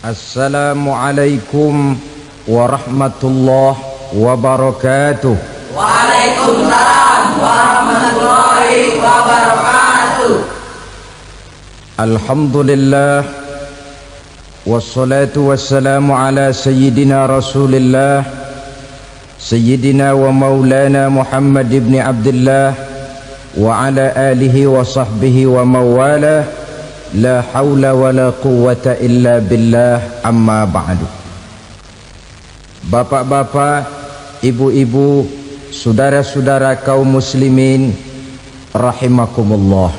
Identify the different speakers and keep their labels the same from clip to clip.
Speaker 1: Assalamualaikum warahmatullahi wabarakatuh.
Speaker 2: Waalaikumsalam warahmatullahi wabarakatuh.
Speaker 1: Alhamdulillah wassalatu wassalamu ala sayyidina Rasulillah sayyidina wa maulana Muhammad ibn Abdullah wa ala alihi wa sahbihi wa mawala. La hawla wa la quwwata illa billah, amma ba'du. Bapak-bapak, ibu-ibu, saudara-saudara kaum muslimin rahimakumullah.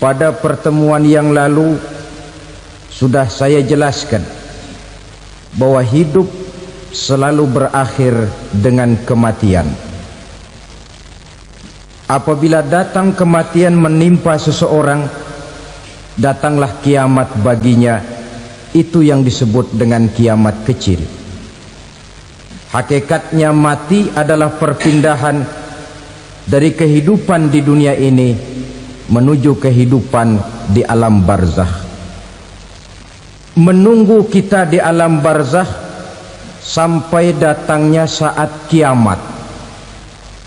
Speaker 1: Pada pertemuan yang lalu sudah saya jelaskan bahwa hidup selalu berakhir dengan kematian. Apabila datang kematian menimpa seseorang, datanglah kiamat baginya. Itu yang disebut dengan kiamat kecil. Hakikatnya mati adalah perpindahan dari kehidupan di dunia ini menuju kehidupan di alam barzakh. Menunggu kita di alam barzakh sampai datangnya saat kiamat.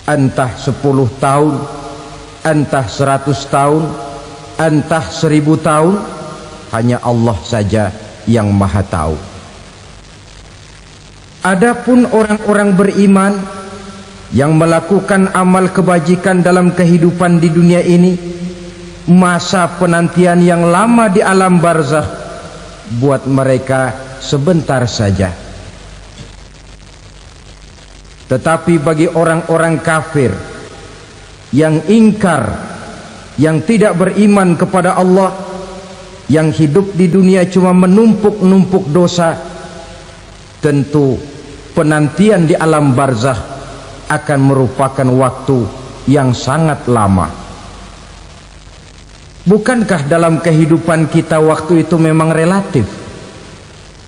Speaker 1: Entah 10 tahun, entah 100 tahun, entah 1000 tahun, hanya Allah saja yang maha tahu. Adapun orang-orang beriman yang melakukan amal kebajikan dalam kehidupan di dunia ini, masa penantian yang lama di alam barzakh buat mereka sebentar saja. Tetapi bagi orang-orang kafir yang ingkar, yang tidak beriman kepada Allah, yang hidup di dunia cuma menumpuk-numpuk dosa, tentu penantian di alam barzakh akan merupakan waktu yang sangat lama. Bukankah dalam kehidupan kita waktu itu memang relatif?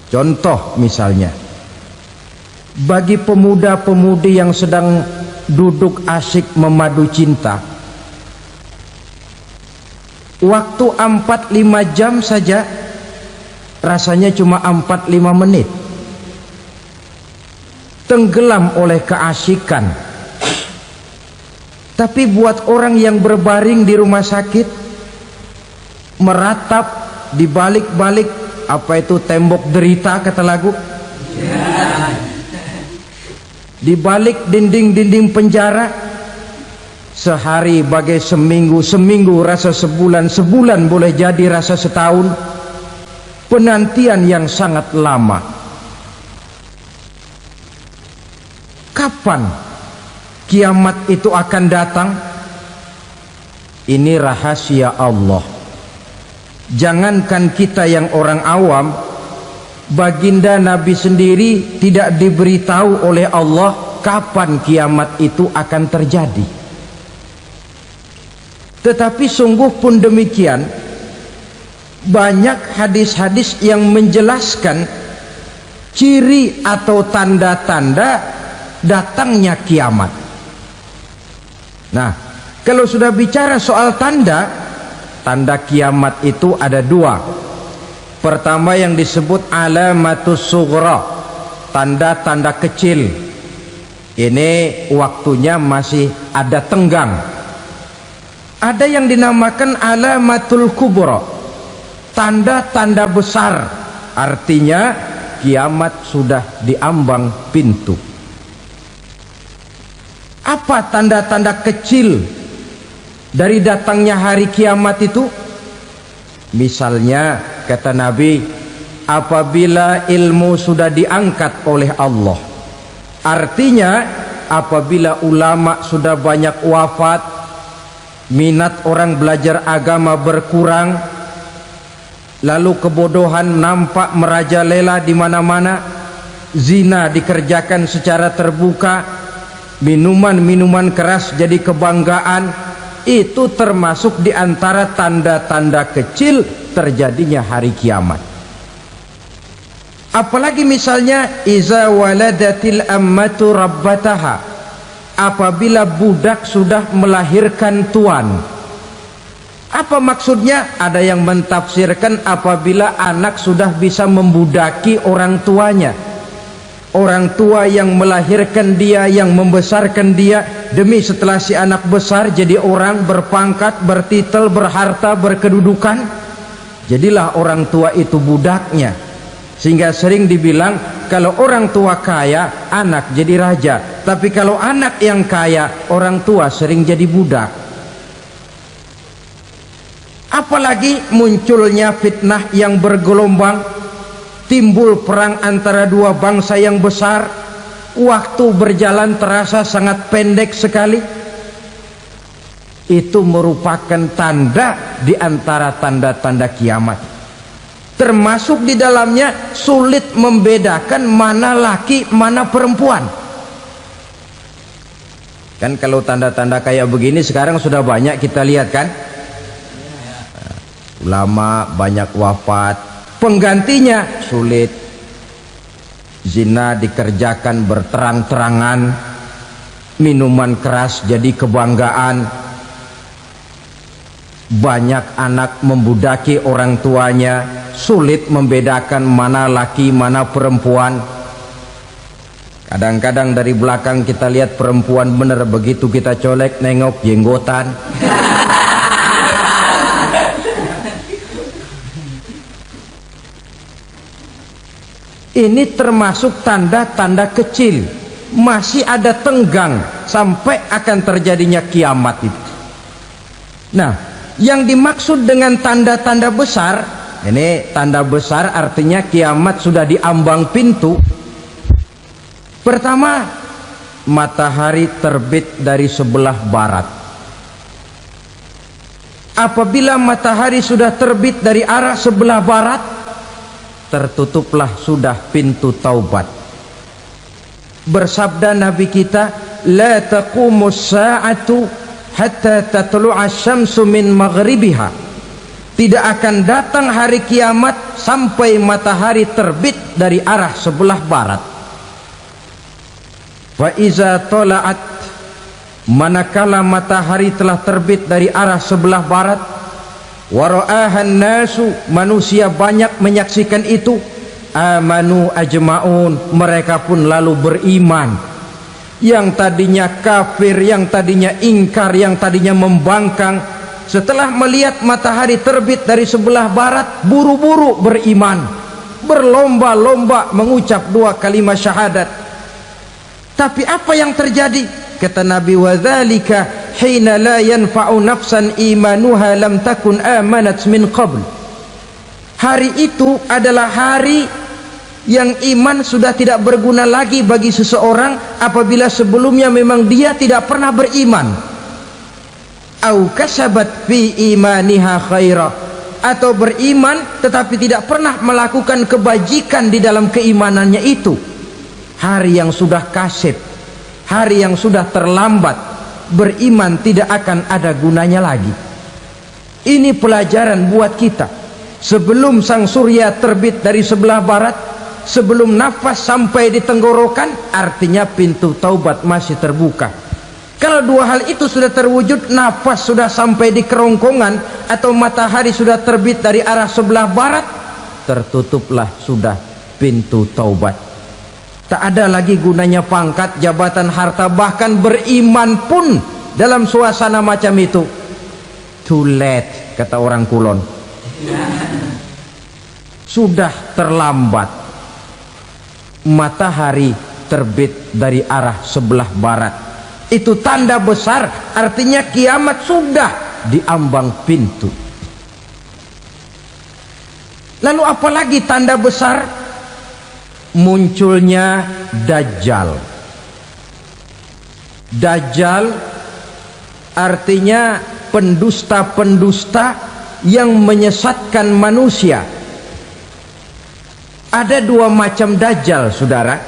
Speaker 1: Contoh misalnya, bagi pemuda-pemudi yang sedang duduk asyik memadu cinta, waktu 4-5 jam saja rasanya cuma 4-5 menit, tenggelam oleh keasyikan. Tapi buat orang yang berbaring di rumah sakit, meratap di balik-balik apa itu tembok derita kata lagu, di balik dinding-dinding penjara, sehari bagai seminggu, seminggu rasa sebulan, sebulan boleh jadi rasa setahun. Penantian yang sangat lama. Kapan kiamat itu akan datang? Ini rahasia Allah. Jangankan kita yang orang awam, baginda Nabi sendiri tidak diberitahu oleh Allah kapan kiamat itu akan terjadi. Tetapi sungguh pun demikian, banyak hadis-hadis yang menjelaskan ciri atau tanda-tanda datangnya kiamat. Nah, kalau sudah bicara soal tanda kiamat itu ada dua. Pertama yang disebut alamatus sughra, tanda-tanda kecil. Ini waktunya masih ada tenggang. Ada yang dinamakan alamatul kubra, tanda-tanda besar. Artinya kiamat sudah diambang pintu. Apa tanda-tanda kecil dari datangnya hari kiamat itu? Misalnya kata Nabi, apabila ilmu sudah diangkat oleh Allah, artinya apabila ulama sudah banyak wafat, minat orang belajar agama berkurang, lalu kebodohan nampak merajalela di mana-mana, zina dikerjakan secara terbuka, minuman-minuman keras jadi kebanggaan. Itu termasuk di antara tanda-tanda kecil terjadinya hari kiamat. Apalagi misalnya iza waladatil ammatu rabbataha, apabila budak sudah melahirkan tuan. Apa maksudnya? Ada yang mentafsirkan apabila anak sudah bisa membudaki orang tuanya. Orang tua yang melahirkan dia, yang membesarkan dia, demi setelah si anak besar jadi orang berpangkat, bertitel, berharta, berkedudukan, jadilah orang tua itu budaknya. Sehingga sering dibilang kalau orang tua kaya, anak jadi raja. Tapi kalau anak yang kaya, orang tua sering jadi budak. Apalagi munculnya fitnah yang bergelombang, timbul perang antara dua bangsa yang besar, waktu berjalan terasa sangat pendek sekali. Itu merupakan tanda di antara tanda-tanda kiamat. Termasuk di dalamnya sulit membedakan mana laki, mana perempuan. Kan kalau tanda-tanda kayak begini sekarang sudah banyak kita lihat kan. Ulama banyak wafat, penggantinya sulit. Zina dikerjakan berterang-terangan, minuman keras jadi kebanggaan. Banyak anak membudaki orang tuanya, sulit membedakan mana laki mana perempuan. Kadang-kadang dari belakang kita lihat perempuan bener, begitu kita colek nengok jenggotan. Ini termasuk tanda-tanda kecil, masih ada tenggang sampai akan terjadinya kiamat itu. Nah, yang dimaksud dengan tanda-tanda besar, ini tanda besar artinya kiamat sudah diambang pintu. Pertama, matahari terbit dari sebelah barat. Apabila matahari sudah terbit dari arah sebelah barat, tertutuplah sudah pintu taubat. Bersabda Nabi kita, la taqumus sa'atu hatta tatlu'a syamsu min maghribiha. Tidak akan datang hari kiamat sampai matahari terbit dari arah sebelah barat. Fa iza tala'at, manakala matahari telah terbit dari arah sebelah barat, wa ra'ahan nasu, manusia banyak menyaksikan itu, amanu ajma'un, mereka pun lalu beriman. Yang tadinya kafir, yang tadinya ingkar, yang tadinya membangkang, setelah melihat matahari terbit dari sebelah barat, buru-buru beriman, berlomba-lomba mengucap dua kalimat syahadat. Tapi apa yang terjadi? Kata Nabi, wadzalika hina la yanfa'u nafsan imanuha lam takun amanat min qabl. Hari itu adalah hari yang iman sudah tidak berguna lagi bagi seseorang apabila sebelumnya memang dia tidak pernah beriman. Au kasabat fi imaniha khaira, atau beriman tetapi tidak pernah melakukan kebajikan di dalam keimanannya itu. Hari yang sudah kasib, hari yang sudah terlambat, beriman tidak akan ada gunanya lagi. Ini pelajaran buat kita. Sebelum sang surya terbit dari sebelah barat, sebelum nafas sampai di tenggorokan, artinya pintu taubat masih terbuka. Kalau dua hal itu sudah terwujud, nafas sudah sampai di kerongkongan atau matahari sudah terbit dari arah sebelah barat, tertutuplah sudah pintu taubat. Tak ada lagi gunanya pangkat, jabatan, harta, bahkan beriman pun dalam suasana macam itu too late, kata orang Kulon. Sudah terlambat. Matahari terbit dari arah sebelah barat, itu tanda besar, artinya kiamat sudah diambang pintu. Lalu apalagi tanda besar? Munculnya Dajjal. Dajjal artinya pendusta-pendusta yang menyesatkan manusia. Ada dua macam Dajjal, saudara.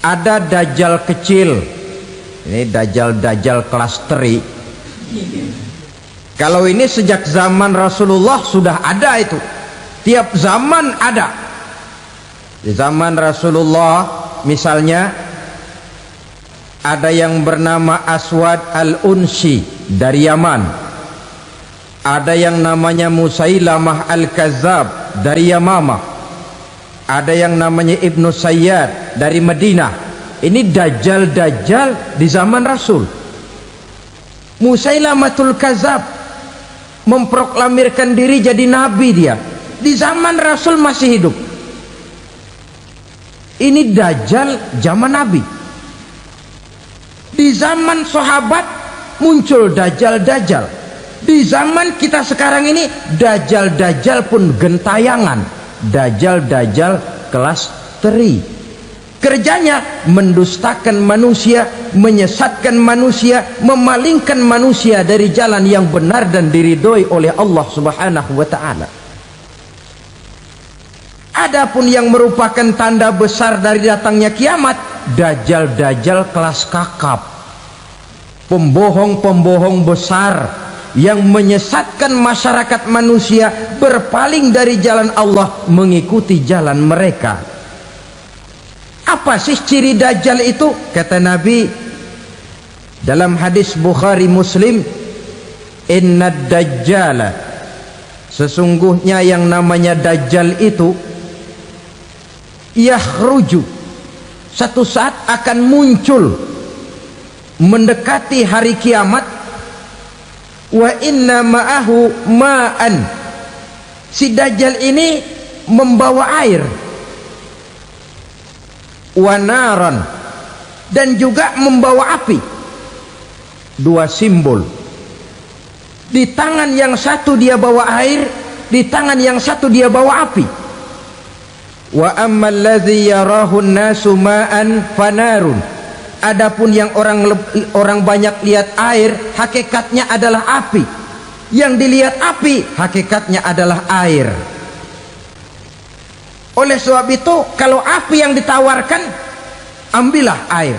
Speaker 1: Ada Dajjal kecil, ini Dajjal kelas teri. Kalau ini sejak zaman Rasulullah sudah ada itu. Tiap zaman ada. Di zaman Rasulullah misalnya ada yang bernama Aswad al-Unsi dari Yaman. Ada yang namanya Musailamah Al-Kazzab dari Yamamah, ada yang namanya Ibnu Sayyad dari Madinah. Ini dajjal-dajjal di zaman Rasul. Musailamatul Kazzab memproklamirkan diri jadi nabi, dia di zaman Rasul masih hidup. Ini dajjal zaman Nabi. Di zaman sahabat muncul dajjal-dajjal. Di zaman kita sekarang ini dajjal-dajjal pun gentayangan, dajjal-dajjal kelas teri. Kerjanya mendustakan manusia, menyesatkan manusia, memalingkan manusia dari jalan yang benar dan diridhoi oleh Allah Subhanahu wa taala. Adapun yang merupakan tanda besar dari datangnya kiamat, dajjal-dajjal kelas kakap, pembohong-pembohong besar yang menyesatkan masyarakat manusia berpaling dari jalan Allah mengikuti jalan mereka. Apa sih ciri dajjal itu? Kata Nabi dalam hadis Bukhari Muslim, inna dajjala, sesungguhnya yang namanya dajjal itu yakhruju, satu saat akan muncul mendekati hari kiamat. Wa inna ma'ahu ma'an, si dajjal ini membawa air, wa naran, dan juga membawa api. Dua simbol, di tangan yang satu dia bawa air, di tangan yang satu dia bawa api. Wa ammal ladzi yarahu an-nasu ma'an fanarun, adapun yang orang banyak lihat air, hakikatnya adalah api. Yang dilihat api, hakikatnya adalah air. Oleh sebab itu, kalau api yang ditawarkan, ambillah air.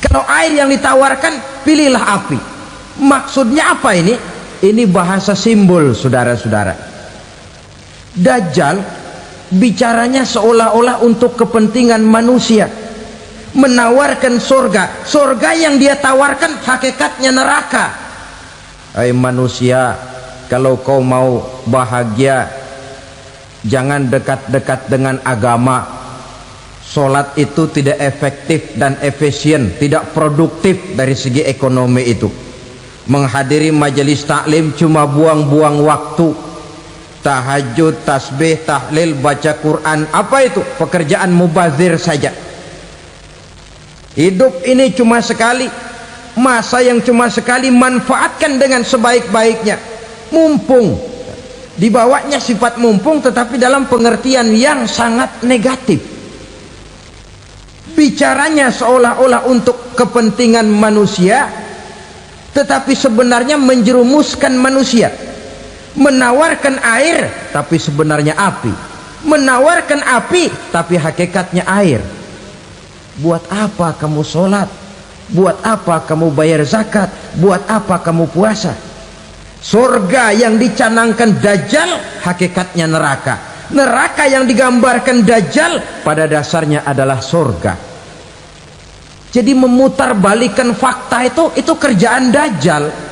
Speaker 1: Kalau air yang ditawarkan, pilihlah api. Maksudnya apa ini? Ini bahasa simbol, saudara-saudara. Dajjal bicaranya seolah-olah untuk kepentingan manusia, menawarkan surga. Surga yang dia tawarkan hakikatnya neraka. Hai manusia, kalau kau mau bahagia, jangan dekat-dekat dengan agama. Solat itu tidak efektif dan efisien, tidak produktif dari segi ekonomi itu. Menghadiri majelis taklim cuma buang-buang waktu. Tahajud, tasbih, tahlil, baca Quran, apa itu? Pekerjaan mubazir saja. Hidup ini cuma sekali, masa yang cuma sekali, manfaatkan dengan sebaik-baiknya. Mumpung, dibawanya sifat mumpung, tetapi dalam pengertian yang sangat negatif. Bicaranya seolah-olah untuk kepentingan manusia, tetapi sebenarnya menjerumuskan manusia. Menawarkan air, tapi sebenarnya api. Menawarkan api, tapi hakikatnya air. Buat apa kamu sholat? Buat apa kamu bayar zakat? Buat apa kamu puasa? Surga yang dicanangkan dajjal, hakikatnya neraka. Neraka yang digambarkan dajjal, pada dasarnya adalah surga. Jadi memutarbalikkan fakta itu kerjaan dajjal.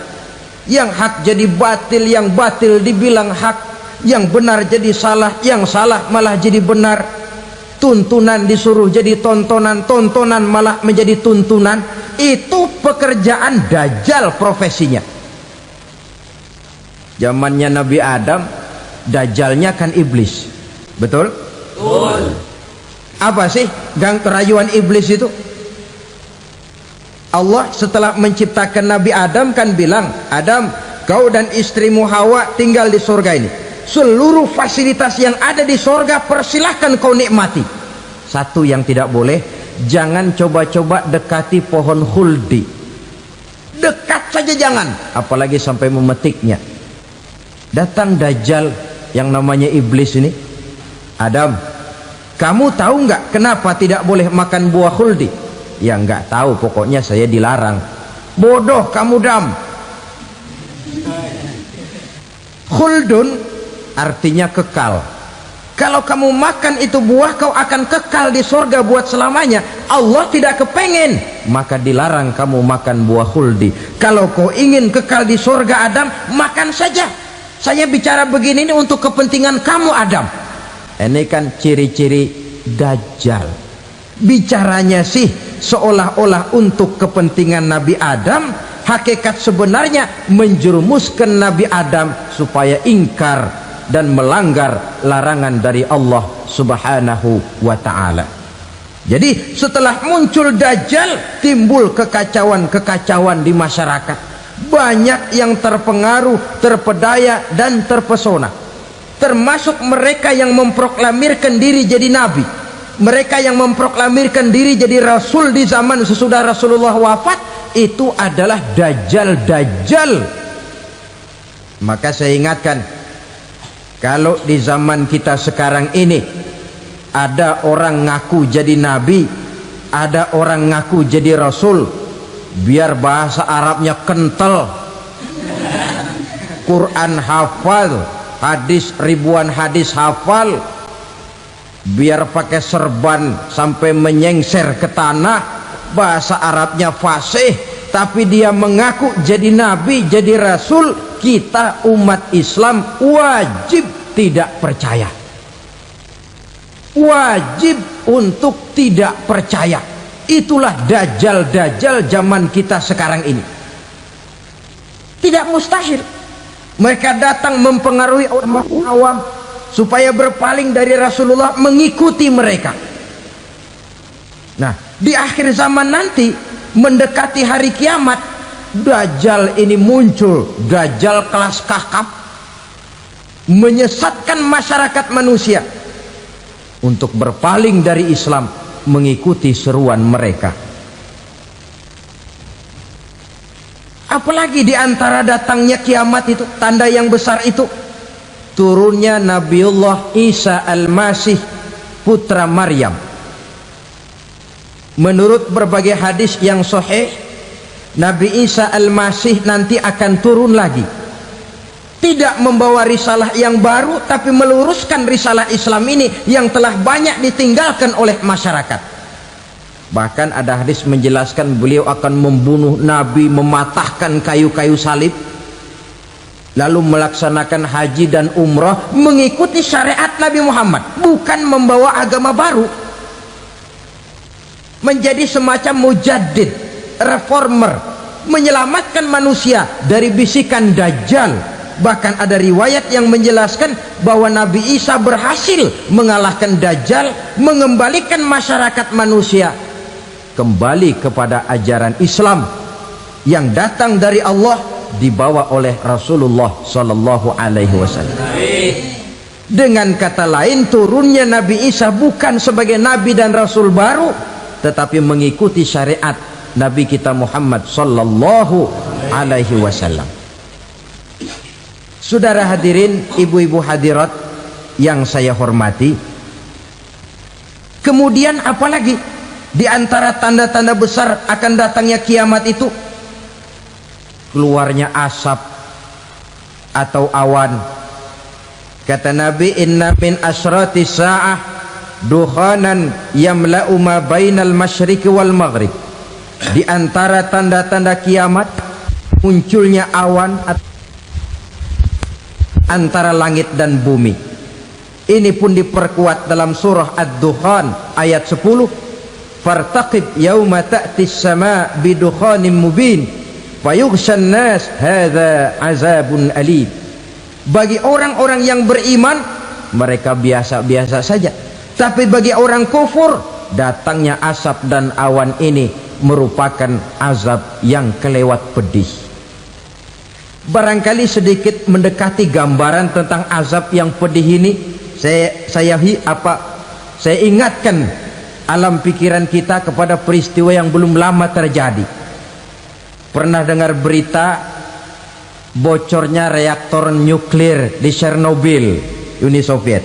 Speaker 1: Yang hak jadi batil, yang batil dibilang hak, yang benar jadi salah, yang salah malah jadi benar. Tuntunan disuruh jadi tontonan, tontonan malah menjadi tuntunan. Itu pekerjaan dajjal profesinya. Zamannya Nabi Adam, dajjalnya kan iblis. Betul? Betul. Apa sih gang kerayuan iblis itu? Allah setelah menciptakan Nabi Adam kan bilang, Adam, kau dan istrimu Hawa tinggal di surga ini. Seluruh fasilitas yang ada di surga persilahkan kau nikmati. Satu yang tidak boleh, jangan coba-coba dekati pohon khuldi. Dekat saja jangan, apalagi sampai memetiknya. Datang dajjal yang namanya iblis ini. Adam, kamu tahu nggak kenapa tidak boleh makan buah khuldi? Ya nggak tahu, pokoknya saya dilarang. Bodoh kamu Dam. Khuldun artinya kekal. Kalau kamu makan itu buah, kau akan kekal di surga buat selamanya. Allah tidak kepengen, maka dilarang kamu makan buah khuldi. Kalau kau ingin kekal di surga Adam, makan saja. Saya bicara begini ini untuk kepentingan kamu Adam. Ini kan ciri-ciri Dajjal. Bicaranya sih seolah-olah untuk kepentingan Nabi Adam, hakikat sebenarnya menjerumuskan Nabi Adam supaya ingkar dan melanggar larangan dari Allah Subhanahu wa ta'ala. Jadi setelah muncul Dajjal, timbul kekacauan-kekacauan di masyarakat. Banyak yang terpengaruh, terpedaya dan terpesona, termasuk mereka yang memproklamirkan diri jadi nabi, mereka yang memproklamirkan diri jadi rasul di zaman sesudah Rasulullah wafat. Itu adalah Dajjal. Maka saya ingatkan, kalau di zaman kita sekarang ini ada orang ngaku jadi nabi, ada orang ngaku jadi rasul, biar bahasa Arabnya kental, Quran hafal, hadis ribuan hadis hafal, biar pakai serban sampai menyengser ke tanah, bahasa Arabnya fasih, tapi dia mengaku jadi nabi, jadi rasul, kita umat Islam wajib tidak percaya, wajib untuk tidak percaya. Itulah Dajjal zaman kita sekarang ini. Tidak mustahil mereka datang mempengaruhi orang awam supaya berpaling dari Rasulullah, mengikuti mereka. Nah, di akhir zaman nanti, mendekati hari kiamat, Dajjal ini muncul. Dajjal kelas kakap, menyesatkan masyarakat manusia untuk berpaling dari Islam, mengikuti seruan mereka. Apalagi di antara datangnya kiamat itu, tanda yang besar itu, turunnya Nabiullah Isa Al-Masih, putra Maryam. Menurut berbagai hadis yang sahih, Nabi Isa Al-Masih nanti akan turun lagi, tidak membawa risalah yang baru, tapi meluruskan risalah Islam ini yang telah banyak ditinggalkan oleh masyarakat. Bahkan ada hadis menjelaskan beliau akan membunuh Nabi, mematahkan kayu-kayu salib, lalu melaksanakan haji dan umrah mengikuti syariat Nabi Muhammad, bukan membawa agama baru. Menjadi semacam mujaddid, reformer, menyelamatkan manusia dari bisikan Dajjal. Bahkan ada riwayat yang menjelaskan bahwa Nabi Isa berhasil mengalahkan Dajjal, mengembalikan masyarakat manusia kembali kepada ajaran Islam yang datang dari Allah, dibawa oleh Rasulullah Sallallahu Alaihi Wasallam. Dengan kata lain, turunnya Nabi Isa bukan sebagai Nabi dan Rasul baru, tetapi mengikuti syariat Nabi kita Muhammad Sallallahu Alaihi Wasallam. Saudara hadirin, ibu-ibu hadirat yang saya hormati, kemudian apalagi di antara tanda-tanda besar akan datangnya kiamat itu? Keluarnya asap atau awan. Kata Nabi, inna min asrati sa'ah dukhanan yamla'u ma bainal masyriqi wal maghrib. Di antara tanda-tanda kiamat, munculnya awan antara langit dan bumi. Ini pun diperkuat dalam surah Ad-Dukhan ayat 10, fartaqib yauma ta'tis sama bidukhanim mubin fayughshan nas hadza azabun alim. Bagi orang-orang yang beriman, mereka biasa-biasa saja, tapi bagi orang kufur, datangnya asap dan awan ini merupakan azab yang kelewat pedih. Barangkali sedikit mendekati gambaran tentang azab yang pedih ini, saya ingatkan alam pikiran kita kepada peristiwa yang belum lama terjadi. Pernah dengar berita bocornya reaktor nuklir di Chernobyl, Uni Soviet?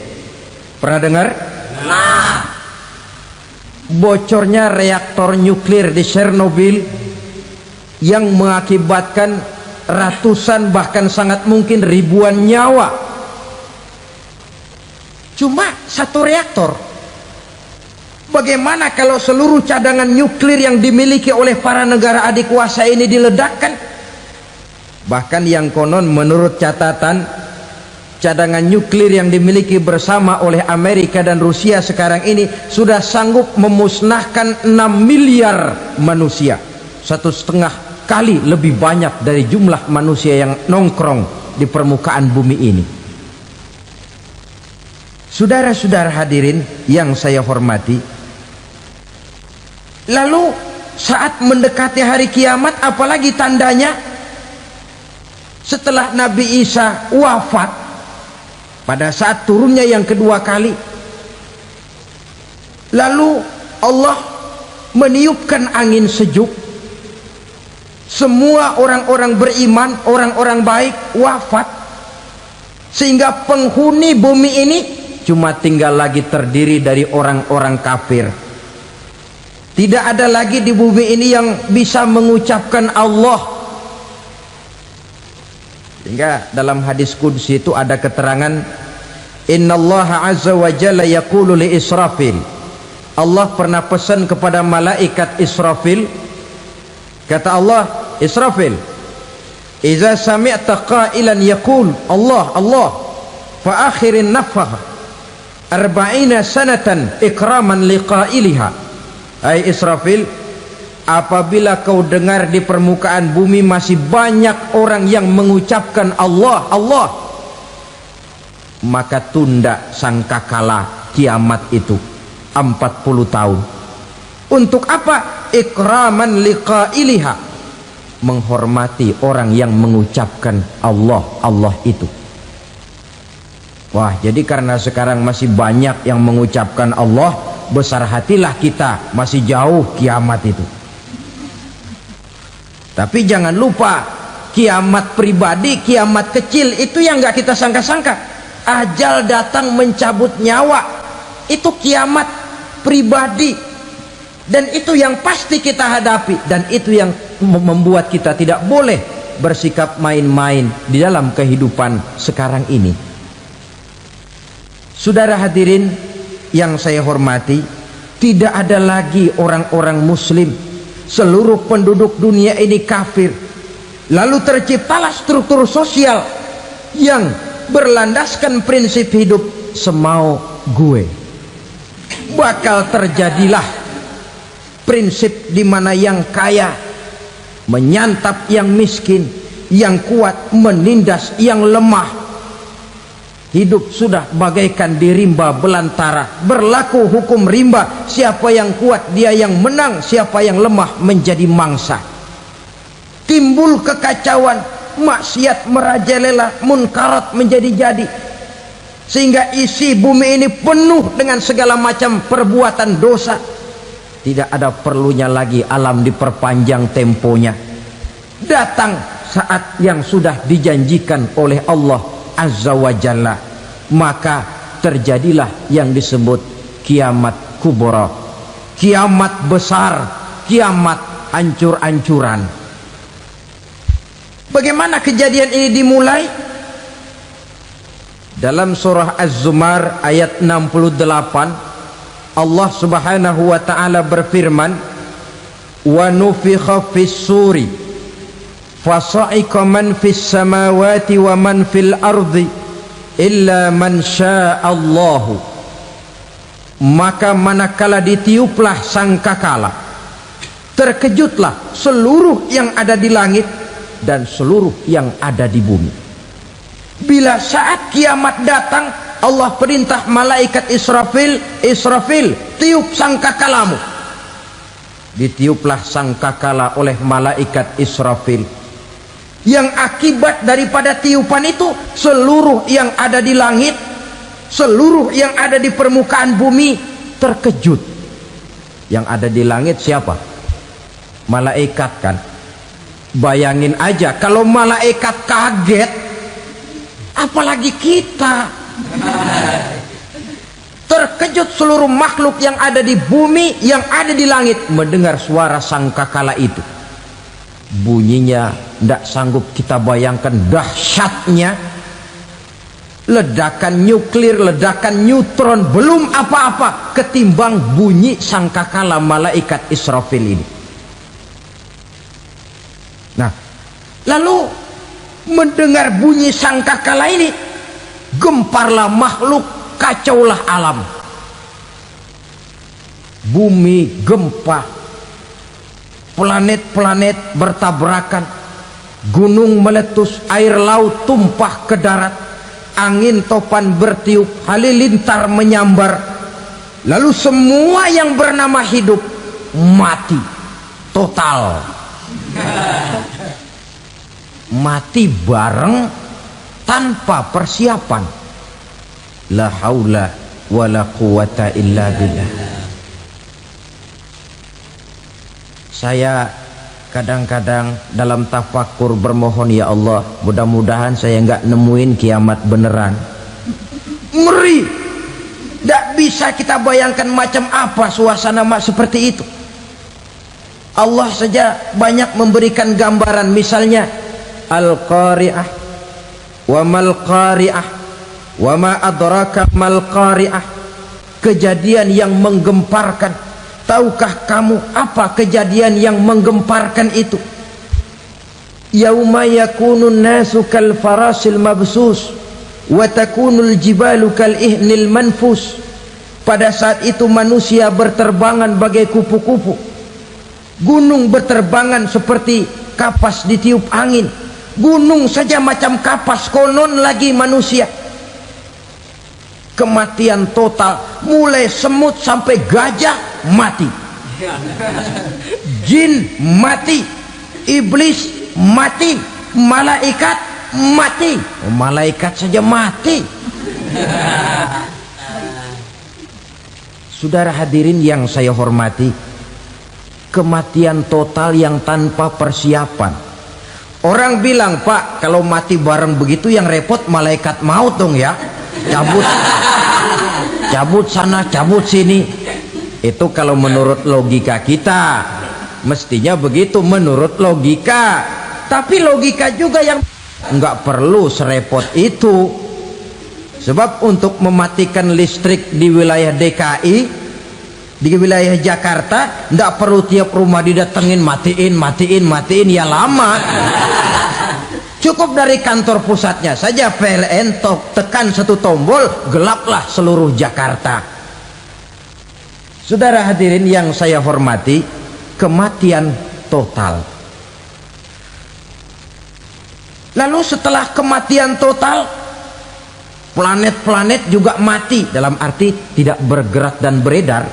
Speaker 1: Pernah dengar? Nah, bocornya reaktor nuklir di Chernobyl yang mengakibatkan ratusan, bahkan sangat mungkin ribuan nyawa. Cuma satu reaktor. Bagaimana kalau seluruh cadangan nuklir yang dimiliki oleh para negara adikuasa ini diledakkan? Bahkan yang konon menurut catatan cadangan nuklir yang dimiliki bersama oleh Amerika dan Rusia sekarang ini sudah sanggup memusnahkan 6 miliar manusia, 1,5 kali lebih banyak dari jumlah manusia yang nongkrong di permukaan bumi ini. Saudara-saudara hadirin yang saya hormati, lalu saat mendekati hari kiamat, apalagi tandanya setelah Nabi Isa wafat, pada saat turunnya yang kedua kali, lalu Allah meniupkan angin sejuk, semua orang-orang beriman, orang-orang baik wafat, sehingga penghuni bumi ini cuma tinggal lagi terdiri dari orang-orang kafir. Tidak ada lagi di bumi ini yang bisa mengucapkan Allah. Sehingga dalam hadis qudsi itu ada keterangan, innallaha azza wa jalla yaqulu li Israfil, Allah pernah pesan kepada malaikat Israfil, kata Allah, Israfil, idza sami'ta qailan yaqul Allah Allah fa akhirin nafakh 40 sanatan ikraman liqailiha. Hai Israfil, apabila kau dengar di permukaan bumi masih banyak orang yang mengucapkan Allah Allah, maka tunda sangkakala kiamat itu 40 tahun. Untuk apa? Ikraman liqailiha, menghormati orang yang mengucapkan Allah Allah itu. Wah, jadi karena sekarang masih banyak yang mengucapkan Allah, besar hatilah kita, masih jauh kiamat itu. Tapi jangan lupa, kiamat pribadi, kiamat kecil itu yang nggak kita sangka-sangka. Ajal datang mencabut nyawa, itu kiamat pribadi, dan itu yang pasti kita hadapi, dan itu yang membuat kita tidak boleh bersikap main-main di dalam kehidupan sekarang ini. Saudara hadirin yang saya hormati, tidak ada lagi orang-orang muslim, seluruh penduduk dunia ini kafir. Lalu terciptalah struktur sosial yang berlandaskan prinsip hidup semau gue. Bakal terjadilah prinsip di mana yang kaya menyantap yang miskin, yang kuat menindas yang lemah. Hidup sudah bagaikan di rimba belantara, berlaku hukum rimba, siapa yang kuat dia yang menang, siapa yang lemah menjadi mangsa. Timbul kekacauan, maksiat merajalela, munkarat menjadi-jadi, sehingga isi bumi ini penuh dengan segala macam perbuatan dosa. Tidak ada perlunya lagi alam diperpanjang temponya. Datang saat yang sudah dijanjikan oleh Allah Azza wa Jalla, maka terjadilah yang disebut kiamat kubra, kiamat besar, kiamat ancur-ancuran. Bagaimana kejadian ini dimulai? Dalam surah Az-Zumar ayat 68, Allah Subhanahu wa taala berfirman, wa nufikha fis suri fasa'iqa man fis samawati wa man fil ardi illa man sya'allahu. Maka manakala ditiuplah sangkakala, terkejutlah seluruh yang ada di langit dan seluruh yang ada di bumi. Bila saat kiamat datang, Allah perintah malaikat Israfil, Israfil, tiup sangkakalamu. Ditiuplah sangkakala oleh malaikat Israfil, yang akibat daripada tiupan itu seluruh yang ada di langit, seluruh yang ada di permukaan bumi terkejut. Yang ada di langit siapa? Malaikat kan. Bayangin aja kalau malaikat kaget, apalagi kita. Terkejut seluruh makhluk yang ada di bumi, yang ada di langit mendengar suara sangkakala itu. Bunyinya tidak sanggup kita bayangkan dahsyatnya. Ledakan nuklir, ledakan neutron belum apa-apa ketimbang bunyi sangkakala malaikat Israfil ini. Nah, lalu mendengar bunyi sangkakala ini, gemparlah makhluk, kacaulah alam. Bumi gempa, planet-planet bertabrakan, gunung meletus, air laut tumpah ke darat, angin topan bertiup, halilintar menyambar, lalu semua yang bernama hidup mati total. Mati bareng tanpa persiapan. La haula wala quwata illa billah. Saya kadang-kadang dalam tafakur bermohon, ya Allah, mudah-mudahan saya enggak nemuin kiamat beneran. Ngeri. Tidak bisa kita bayangkan macam apa suasana seperti itu. Allah saja banyak memberikan gambaran, misalnya Al-Qari'ah, wa mal qari'ah, wa ma adraka mal qari'ah. Kejadian yang menggemparkan. Tahukah kamu apa kejadian yang menggemparkan itu? Yauma yakunun nasu kal farasil mabsus wa takunul jibalu kal ihnil manfus. Pada saat itu manusia berterbangan bagai kupu-kupu, gunung berterbangan seperti kapas ditiup angin. Gunung saja macam kapas, konon lagi manusia. Kematian total, mulai semut sampai gajah mati, jin mati, iblis mati, malaikat mati. Malaikat saja mati. Saudara hadirin yang saya hormati, kematian total yang tanpa persiapan. Orang bilang, Pak, kalau mati bareng begitu yang repot malaikat maut dong ya, cabut sana, cabut sini. Itu kalau menurut logika kita, mestinya begitu menurut logika. Tapi logika juga yang nggak perlu serepot itu. Sebab untuk mematikan listrik di wilayah DKI, di wilayah Jakarta, nggak perlu tiap rumah didatengin, matiin, ya lama. Cukup dari kantor pusatnya saja PLN, tekan satu tombol, gelaplah seluruh Jakarta. Saudara hadirin yang saya hormati, kematian total. Lalu setelah kematian total, planet-planet juga mati, dalam arti tidak bergerak dan beredar.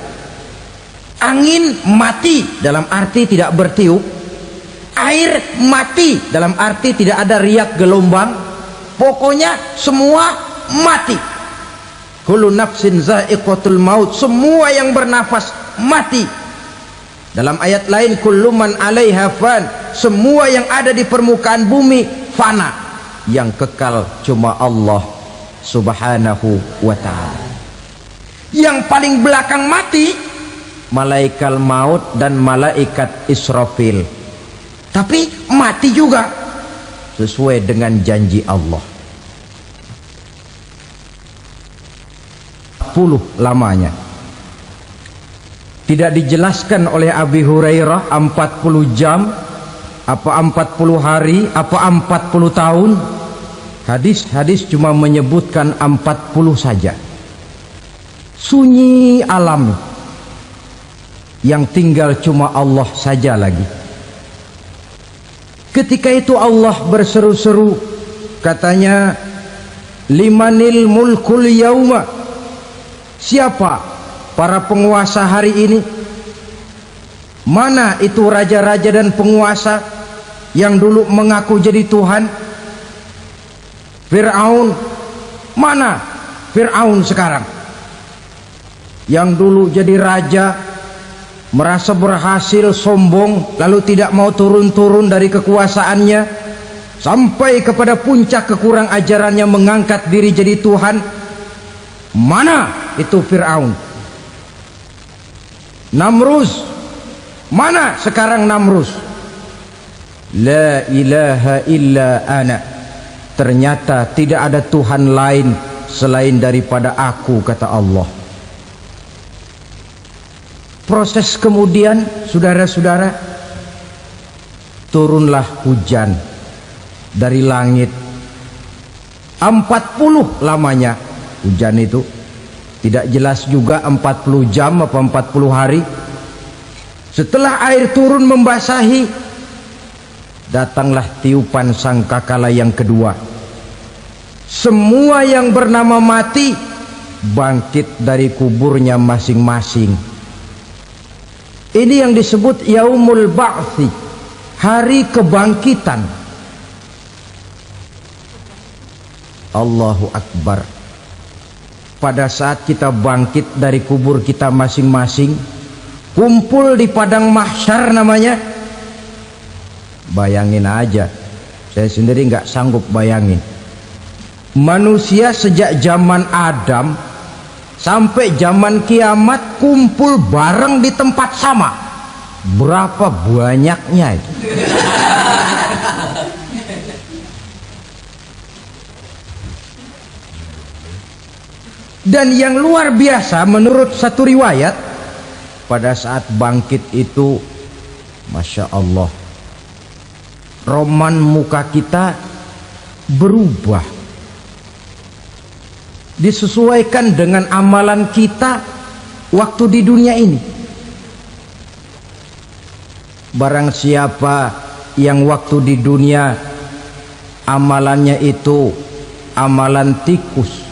Speaker 1: Angin mati, dalam arti tidak bertiup. Air mati, dalam arti tidak ada riak gelombang. Pokoknya semua mati. Kullu nafsin za'iqatul maut, semua yang bernafas mati. Dalam ayat lain, kullu man 'alaiha fan, semua yang ada di permukaan bumi fana. Yang kekal cuma Allah Subhanahu wa ta'ala. Yang paling belakang mati malaikat maut dan malaikat Israfil. Tapi mati juga sesuai dengan janji Allah. 40 lamanya. Tidak dijelaskan oleh Abi Hurairah 40 jam, apa 40 hari, apa 40 tahun. Hadis-hadis cuma menyebutkan 40 saja. Sunyi alam, yang tinggal cuma Allah saja lagi. Ketika itu Allah berseru-seru, katanya, limanil mulkul yauma, siapa para penguasa hari ini? Mana itu raja-raja dan penguasa yang dulu mengaku jadi Tuhan? Fir'aun, mana Fir'aun sekarang? Yang dulu jadi raja, merasa berhasil, sombong, lalu tidak mau turun-turun dari kekuasaannya, sampai kepada puncak kekurang ajarannya mengangkat diri jadi Tuhan. Mana itu Fir'aun? Namrus, mana sekarang Namrus? La ilaha illa ana, ternyata tidak ada Tuhan lain selain daripada aku, kata Allah. Proses kemudian, saudara-saudara, turunlah hujan dari langit, 40 lamanya hujan itu. Tidak jelas juga 40 jam apa 40 hari. Setelah air turun membasahi, datanglah tiupan sangkakala yang kedua. Semua yang bernama mati bangkit dari kuburnya masing-masing. Ini yang disebut Yaumul Ba'thi, hari kebangkitan. Allahu Akbar. Pada saat kita bangkit dari kubur kita masing-masing, kumpul di padang mahsyar namanya. Bayangin aja, saya sendiri nggak sanggup bayangin. Manusia sejak zaman Adam sampai zaman kiamat kumpul bareng di tempat sama. Berapa banyaknya itu? Dan yang luar biasa menurut satu riwayat, pada saat bangkit itu, Masya Allah, roman muka kita berubah, disesuaikan dengan amalan kita waktu di dunia ini. Barang siapa yang waktu di dunia amalannya itu amalan tikus,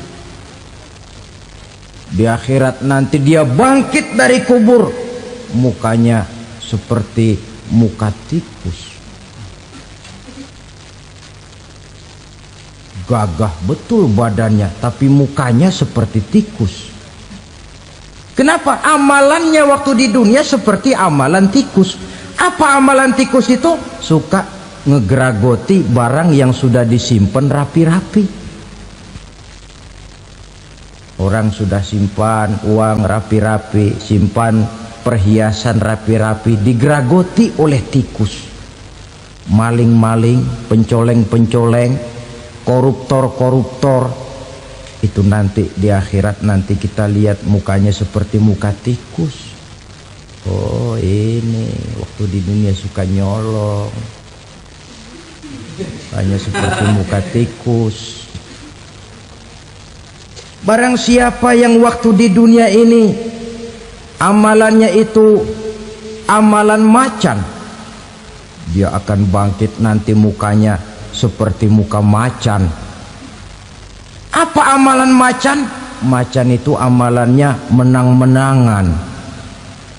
Speaker 1: di akhirat nanti dia bangkit dari kubur, mukanya seperti muka tikus. Gagah betul badannya, tapi mukanya seperti tikus. Kenapa? Amalannya waktu di dunia seperti amalan tikus. Apa amalan tikus itu? Suka ngegeragoti barang yang sudah disimpan rapi-rapi. Orang sudah simpan uang rapi-rapi, simpan perhiasan rapi-rapi, digeragoti oleh tikus. Maling-maling, pencoleng-pencoleng, koruptor-koruptor, itu nanti di akhirat nanti kita lihat mukanya seperti muka tikus. Oh, ini waktu di dunia suka nyolong, hanya seperti muka tikus. Barang siapa yang waktu di dunia ini amalannya itu amalan macan, dia akan bangkit nanti mukanya seperti muka macan. Apa amalan macan? Macan itu amalannya menang-menangan.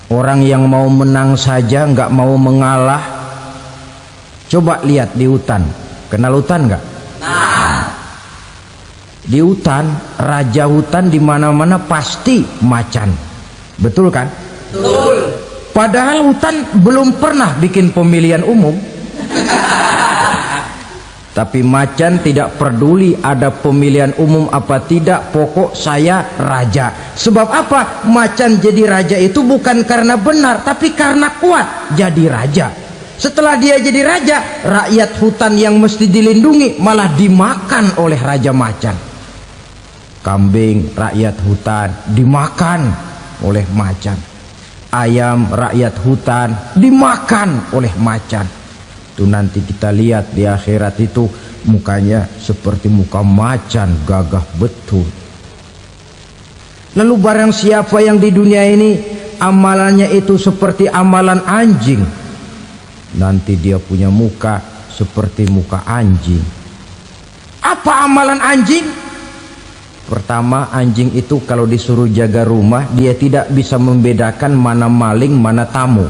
Speaker 1: Orang yang mau menang saja nggak mau mengalah. Coba lihat di hutan, kenal hutan nggak? Di hutan, raja hutan di mana-mana pasti macan, betul kan?
Speaker 2: Betul.
Speaker 1: Padahal hutan belum pernah bikin pemilihan umum. Tapi macan tidak peduli ada pemilihan umum apa tidak, pokok saya raja. Sebab apa? Macan jadi raja itu bukan karena benar, tapi karena kuat jadi raja. Setelah dia jadi raja, rakyat hutan yang mesti dilindungi malah dimakan oleh raja macan. Kambing rakyat hutan dimakan oleh macan. Ayam rakyat hutan dimakan oleh macan. Itu nanti kita lihat di akhirat itu mukanya seperti muka macan, gagah betul. Lalu barang siapa yang di dunia ini amalannya itu seperti amalan anjing, nanti dia punya muka seperti muka anjing. Apa amalan anjing? Pertama, anjing itu kalau disuruh jaga rumah, dia tidak bisa membedakan mana maling, mana tamu.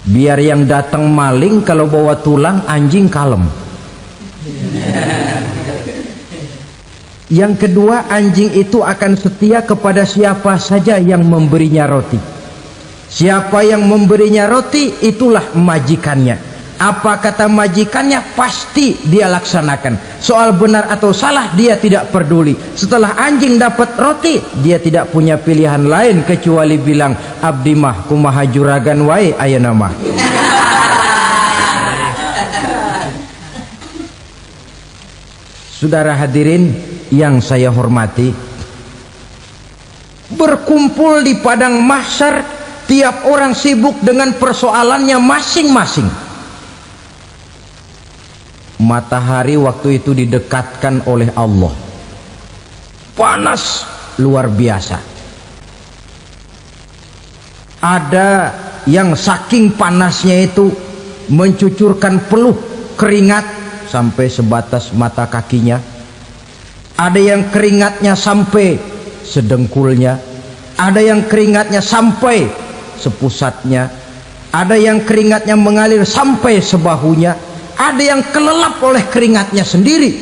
Speaker 1: Biar yang datang maling, kalau bawa tulang, anjing kalem. Yang kedua, anjing itu akan setia kepada siapa saja yang memberinya roti. Siapa yang memberinya roti, itulah majikannya. Apa kata majikannya, pasti dia laksanakan. Soal benar atau salah dia tidak peduli. Setelah anjing dapat roti, dia tidak punya pilihan lain kecuali bilang, abdi mah kumaha juragan wae ayeuna mah. Saudara hadirin yang saya hormati, berkumpul di padang mahsyar, tiap orang sibuk dengan persoalannya masing-masing. Matahari waktu itu didekatkan oleh Allah, panas luar biasa. Ada yang saking panasnya itu mencucurkan peluh keringat sampai sebatas mata kakinya. Ada yang keringatnya sampai sedengkulnya, ada yang keringatnya sampai sepusatnya, ada yang keringatnya mengalir sampai sebahunya, ada yang kelelap oleh keringatnya sendiri,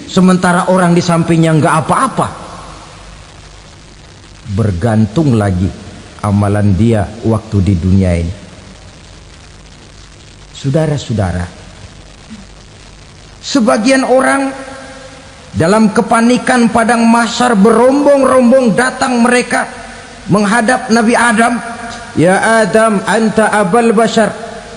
Speaker 1: sementara orang di sampingnya nggak apa-apa. Bergantung lagi amalan dia waktu di dunia ini. Saudara-saudara, sebagian orang dalam kepanikan padang mahsyar berombong-rombong datang mereka menghadap Nabi Adam. Ya Adam, anta abal bashar.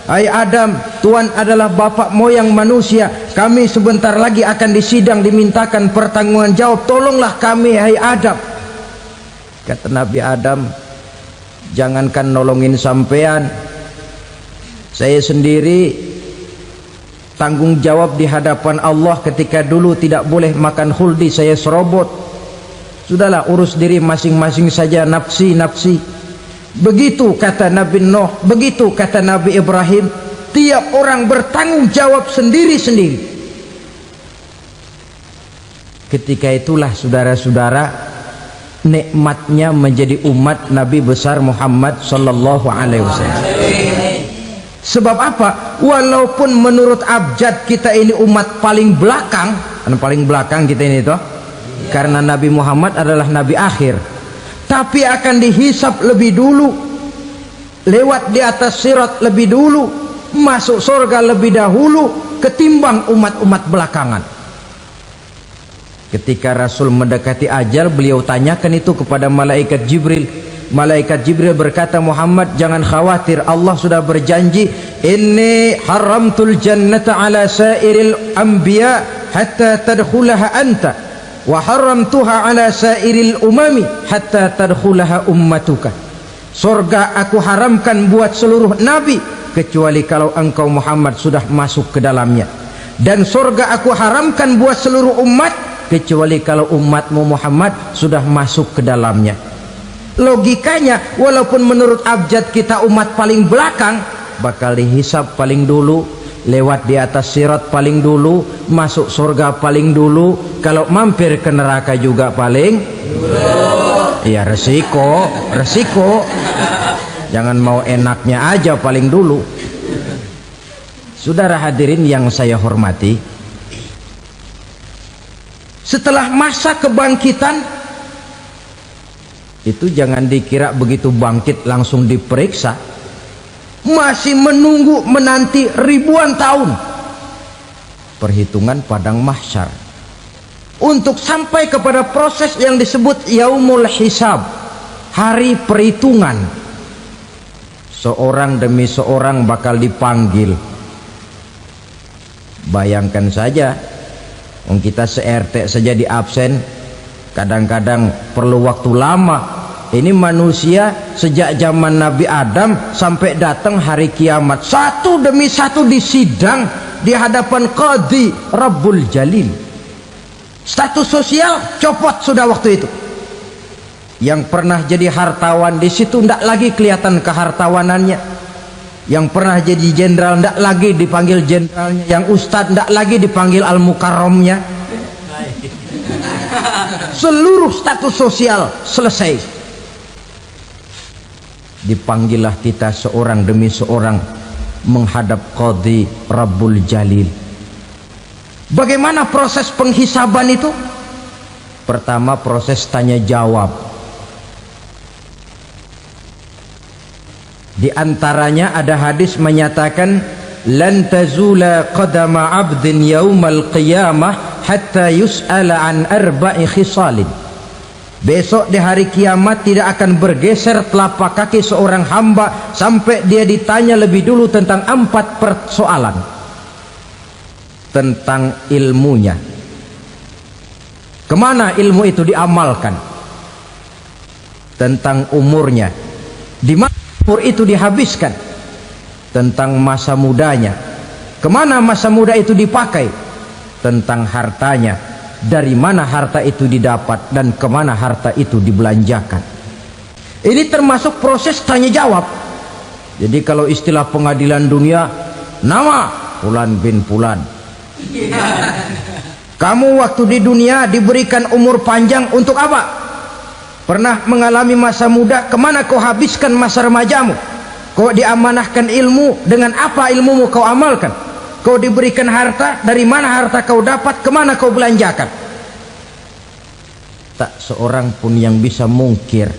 Speaker 1: Hai Adam, Tuhan adalah bapak moyang manusia. Kami sebentar lagi akan disidang, dimintakan pertanggungan jawab. Tolonglah kami, hai Adam. Kata Nabi Adam, jangankan nolongin sampean, saya sendiri tanggung jawab di hadapan Allah ketika dulu tidak boleh makan khuldi, saya serobot. Sudahlah, urus diri masing-masing saja, nafsi. Begitu kata Nabi Nuh, begitu kata Nabi Ibrahim. Tiap orang bertanggung jawab sendiri-sendiri. Ketika itulah saudara-saudara, nikmatnya menjadi umat Nabi besar Muhammad sallallahu alaihi wasallam. Sebab apa? Walaupun menurut abjad kita ini umat paling belakang, paling belakang kita ini toh, karena Nabi Muhammad adalah Nabi akhir, tapi akan dihisap lebih dulu, lewat di atas sirat lebih dulu, masuk surga lebih dahulu ketimbang umat-umat belakangan. Ketika Rasul mendekati ajal, beliau tanyakan itu kepada malaikat Jibril. Malaikat Jibril berkata, Muhammad jangan khawatir, Allah sudah berjanji, inni haramtul jannata ala sairil anbiya hatta tadkhulaha anta wa haramtuha ala sairil umami hatta tadkhulaha ummatuka. Surga aku haramkan buat seluruh nabi kecuali kalau engkau Muhammad sudah masuk ke dalamnya, dan surga aku haramkan buat seluruh umat kecuali kalau umatmu Muhammad sudah masuk ke dalamnya. Logikanya, walaupun menurut abjad kita umat paling belakang, bakal dihisap paling dulu, lewat di atas sirat paling dulu, masuk surga paling dulu, kalau mampir ke neraka juga paling dulu. Ya resiko. Jangan mau enaknya aja paling dulu. Saudara hadirin yang saya hormati, setelah masa kebangkitan itu jangan dikira begitu bangkit langsung diperiksa, masih menunggu menanti ribuan tahun perhitungan padang mahsyar untuk sampai kepada proses yang disebut yaumul hisab, hari perhitungan. Seorang demi seorang bakal dipanggil. Bayangkan saja, kita se-RT saja di absen, kadang-kadang perlu waktu lama. Ini manusia sejak zaman Nabi Adam sampai datang hari kiamat, satu demi satu disidang di hadapan Qadhi Rabbul Jalil. Status sosial copot sudah waktu itu. Yang pernah jadi hartawan di situ ndak lagi kelihatan kehartawanannya. Yang pernah jadi jenderal ndak lagi dipanggil jenderalnya, yang ustadz ndak lagi dipanggil al-mukarramnya. Seluruh status sosial selesai. Dipanggillah kita seorang demi seorang menghadap Qadhi Rabbul Jalil. Bagaimana proses penghisaban itu? Pertama, proses tanya jawab. Di antaranya ada hadis menyatakan, lan tazula qadama 'abdin yaumal qiyamah hatta yus'ala an arba'i khisalin. Besok di hari kiamat tidak akan bergeser telapak kaki seorang hamba sampai dia ditanya lebih dulu tentang 4 persoalan. Tentang ilmunya, kemana ilmu itu diamalkan. Tentang umurnya, di mana umur itu dihabiskan. Tentang masa mudanya, kemana masa muda itu dipakai. tentang hartanya, dari mana harta itu didapat dan kemana harta itu dibelanjakan. Ini termasuk proses tanya jawab. Jadi kalau istilah pengadilan dunia, nama Fulan bin Fulan. Kamu waktu di dunia diberikan umur panjang untuk apa? Pernah mengalami masa muda, kemana kau habiskan masa remajamu? Kau diamanahkan ilmu, dengan apa ilmumu kau amalkan? Kau diberikan harta, dari mana harta kau dapat, kemana kau belanjakan? Tak seorang pun yang bisa mungkir.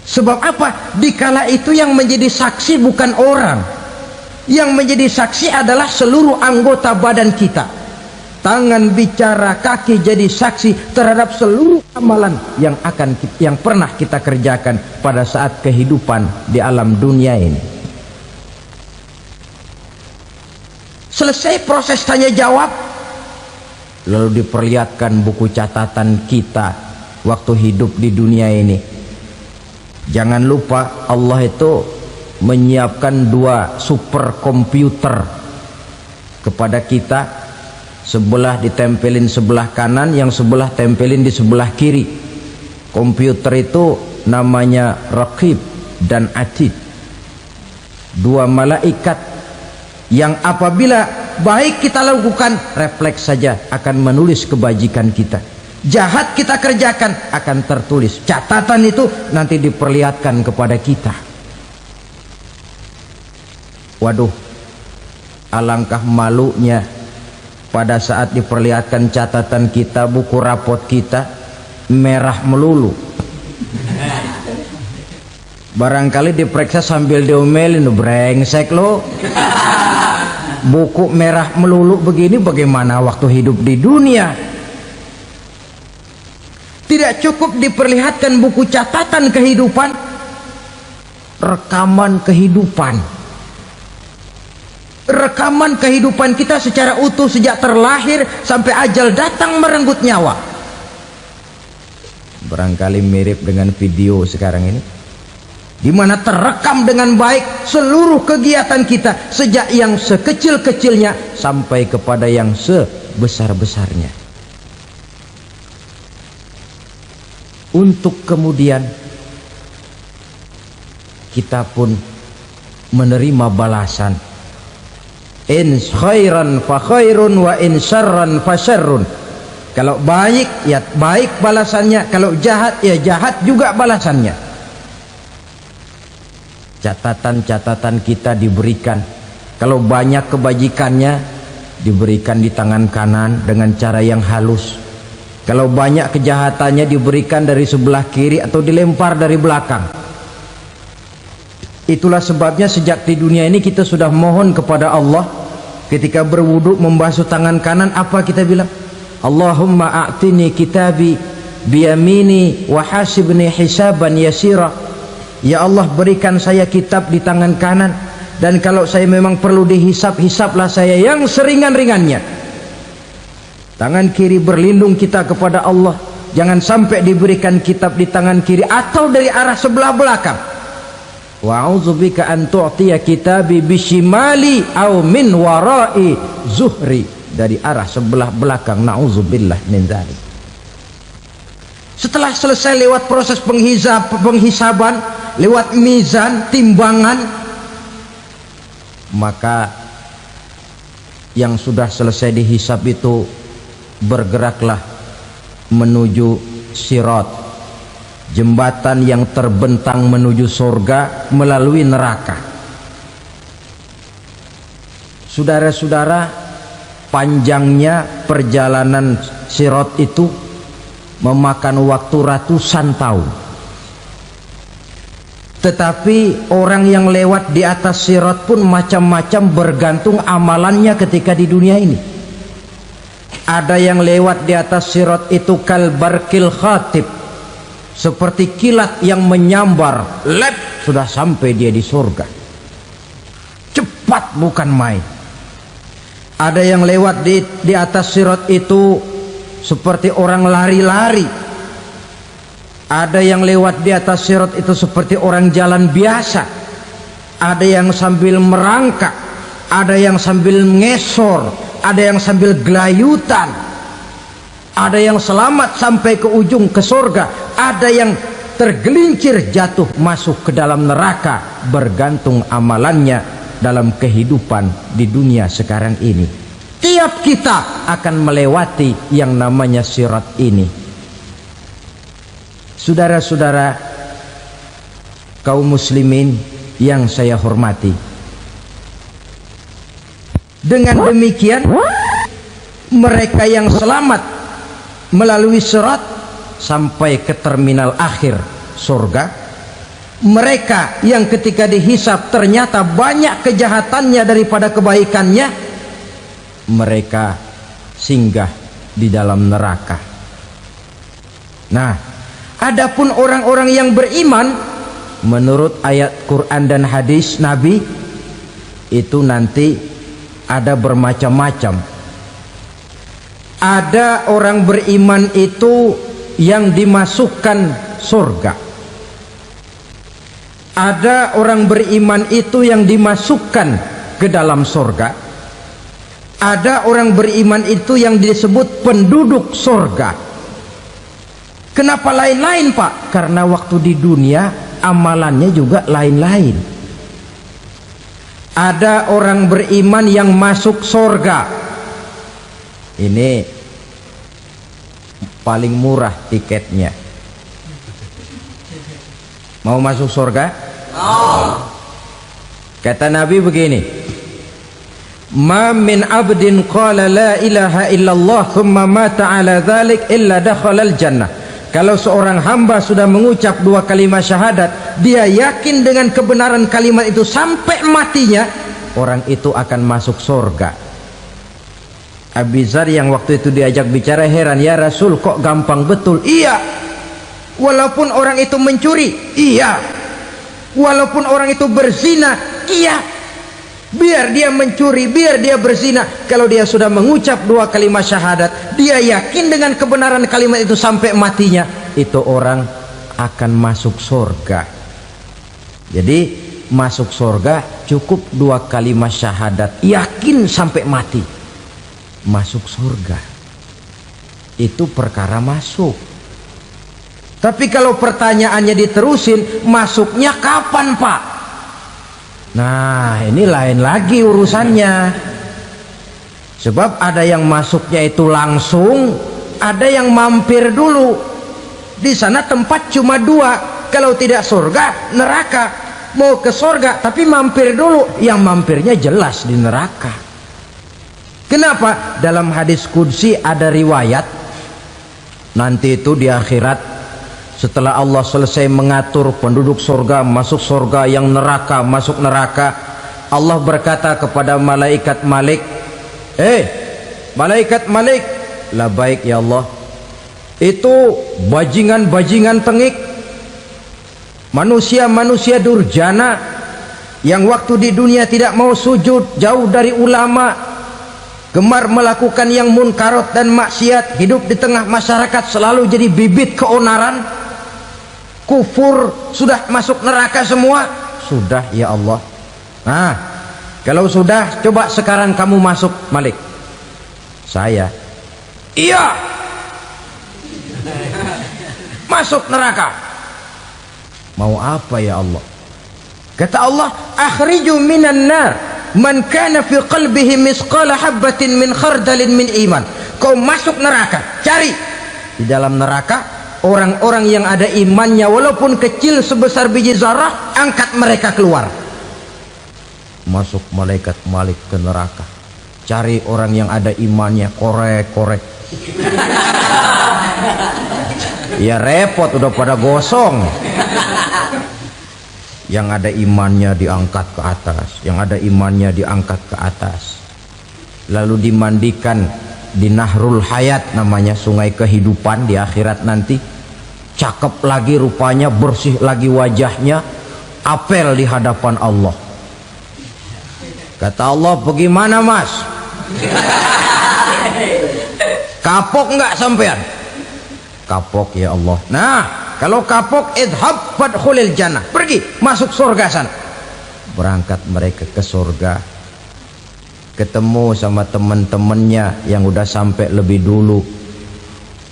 Speaker 1: Sebab apa? Dikala itu yang menjadi saksi bukan orang. Yang menjadi saksi adalah seluruh anggota badan kita. Tangan bicara, kaki jadi saksi terhadap seluruh amalan yang pernah kita kerjakan pada saat kehidupan di alam dunia ini. Selesai proses tanya jawab, lalu diperlihatkan buku catatan kita waktu hidup di dunia ini. Jangan lupa Allah itu menyiapkan 2 superkomputer kepada kita. Sebelah ditempelin sebelah kanan, yang sebelah tempelin di sebelah kiri. Komputer itu namanya Raqib dan Atid, 2 malaikat yang apabila baik kita lakukan, refleks saja akan menulis kebajikan kita. Jahat kita kerjakan, akan tertulis. Catatan itu nanti diperlihatkan kepada kita. Waduh, alangkah malunya pada saat diperlihatkan catatan kita, buku rapot kita merah melulu. Barangkali diperiksa sambil diomelin, brengsek lo. Buku merah melulu begini, bagaimana waktu hidup di dunia? Tidak cukup diperlihatkan buku catatan kehidupan, rekaman kehidupan. Rekaman kehidupan kita secara utuh sejak terlahir sampai ajal datang merenggut nyawa. Barangkali mirip dengan video sekarang ini, di mana terekam dengan baik seluruh kegiatan kita sejak yang sekecil-kecilnya sampai kepada yang sebesar-besarnya. Untuk kemudian kita pun menerima balasan. In khairan fa khairun wa in syarran fa syarrun. Kalau baik ya baik balasannya, kalau jahat ya jahat juga balasannya. Catatan-catatan kita diberikan. Kalau banyak kebajikannya diberikan di tangan kanan dengan cara yang halus. Kalau banyak kejahatannya diberikan dari sebelah kiri atau dilempar dari belakang. Itulah sebabnya sejak di dunia ini kita sudah mohon kepada Allah. Ketika berwudu membasuh tangan kanan, apa kita bilang? Allahumma a'tini kitabi biyamini wa hasibni hisaban yasira. Ya Allah, berikan saya kitab di tangan kanan, dan kalau saya memang perlu dihisap, hisaplah saya yang seringan-ringannya. Tangan kiri berlindung kita kepada Allah, jangan sampai diberikan kitab di tangan kiri atau dari arah sebelah belakang. Wa a'udzubika an tu'tiya kitabi bishimali aw min wara'i zuhri, dari arah sebelah belakang. Na'udzubillah min dzalik. Setelah selesai lewat proses penghisaban, lewat mizan, timbangan, maka yang sudah selesai dihisab itu bergeraklah menuju sirat, jembatan yang terbentang menuju surga melalui neraka. Saudara-saudara, panjangnya perjalanan sirat itu memakan waktu ratusan tahun. Tetapi orang yang lewat di atas sirat pun macam-macam, bergantung amalannya ketika di dunia ini. Ada yang lewat di atas sirat itu kal barkil khatib, seperti kilat yang menyambar, lep, sudah sampai dia di surga. Cepat bukan main. Ada yang lewat di atas sirat itu seperti orang lari-lari. Ada yang lewat di atas sirat itu seperti orang jalan biasa. Ada yang sambil merangkak, ada yang sambil ngesor, ada yang sambil gelayutan, ada yang selamat sampai ke ujung ke surga, ada yang tergelincir jatuh masuk ke dalam neraka, bergantung amalannya dalam kehidupan di dunia sekarang ini. Tiap kita akan melewati yang namanya sirat ini. Saudara-saudara kaum muslimin yang saya hormati, dengan demikian mereka yang selamat melalui sirat sampai ke terminal akhir surga, mereka yang ketika dihisab ternyata banyak kejahatannya daripada kebaikannya, mereka singgah di dalam neraka. Nah, adapun orang-orang yang beriman menurut ayat Quran dan hadis Nabi itu nanti ada bermacam-macam. Ada orang beriman itu yang dimasukkan surga. Ada orang beriman itu yang dimasukkan ke dalam surga. Ada orang beriman itu yang disebut penduduk surga. Kenapa lain-lain, Pak? Karena waktu di dunia amalannya juga lain-lain. Ada orang beriman yang masuk surga. Ini paling murah tiketnya. Mau masuk surga? Kata Nabi begini, ma min abdin qala la ilaha illallah thumma mata ala dhalik illa dakhalal jannah. Kalau seorang hamba sudah mengucap dua kalimat syahadat, dia yakin dengan kebenaran kalimat itu sampai matinya, orang itu akan masuk surga. Abi Dzar yang waktu itu diajak bicara heran, ya Rasul kok gampang betul? Iya, walaupun orang itu mencuri, iya, walaupun orang itu berzina, iya, biar dia mencuri, biar dia berzina, kalau dia sudah mengucap dua kalimat syahadat, dia yakin dengan kebenaran kalimat itu sampai matinya, itu orang akan masuk surga. Jadi masuk surga cukup dua kalimat syahadat, yakin sampai mati, masuk surga. Itu perkara masuk. Tapi kalau pertanyaannya diterusin, masuknya kapan, Pak? Nah, ini lain lagi urusannya. Sebab ada yang masuknya itu langsung, ada yang mampir dulu. Di sana tempat cuma dua, kalau tidak surga, neraka. Mau ke surga tapi mampir dulu, yang mampirnya jelas di neraka. Kenapa? Dalam hadis qudsi ada riwayat, nanti itu di akhirat setelah Allah selesai mengatur penduduk surga masuk surga, yang neraka masuk neraka, Allah berkata kepada malaikat Malik, malaikat Malik, labaik ya Allah, itu bajingan-bajingan tengik, manusia-manusia durjana yang waktu di dunia tidak mau sujud, jauh dari ulama, gemar melakukan yang munkarat dan maksiat, hidup di tengah masyarakat selalu jadi bibit keonaran, kufur, sudah masuk neraka semua. Sudah ya Allah. Nah, kalau sudah, coba sekarang kamu masuk, Malik. Saya, iya, masuk neraka. Mau apa ya Allah? Kata Allah, akhriju minan nar man kana fi qalbihi misqala habatin min khardalin min iman. Kau masuk neraka, cari di dalam neraka orang-orang yang ada imannya walaupun kecil sebesar biji zarah, angkat mereka keluar. Masuk malaikat Malik ke neraka, cari orang yang ada imannya, korek-korek. Ya repot, udah pada gosong. Yang ada imannya diangkat ke atas, yang ada imannya diangkat ke atas, lalu dimandikan di Nahrul Hayat, namanya sungai kehidupan di akhirat nanti. Cakep lagi rupanya, bersih lagi wajahnya, apel di hadapan Allah. Kata Allah, bagaimana mas? Kapok nggak sampean? Kapok ya Allah. Nah, kalau kapok, idhab fadkhulil jannah, pergi masuk surga sana. Berangkat mereka ke surga. ketemu sama teman-temannya yang udah sampai lebih dulu,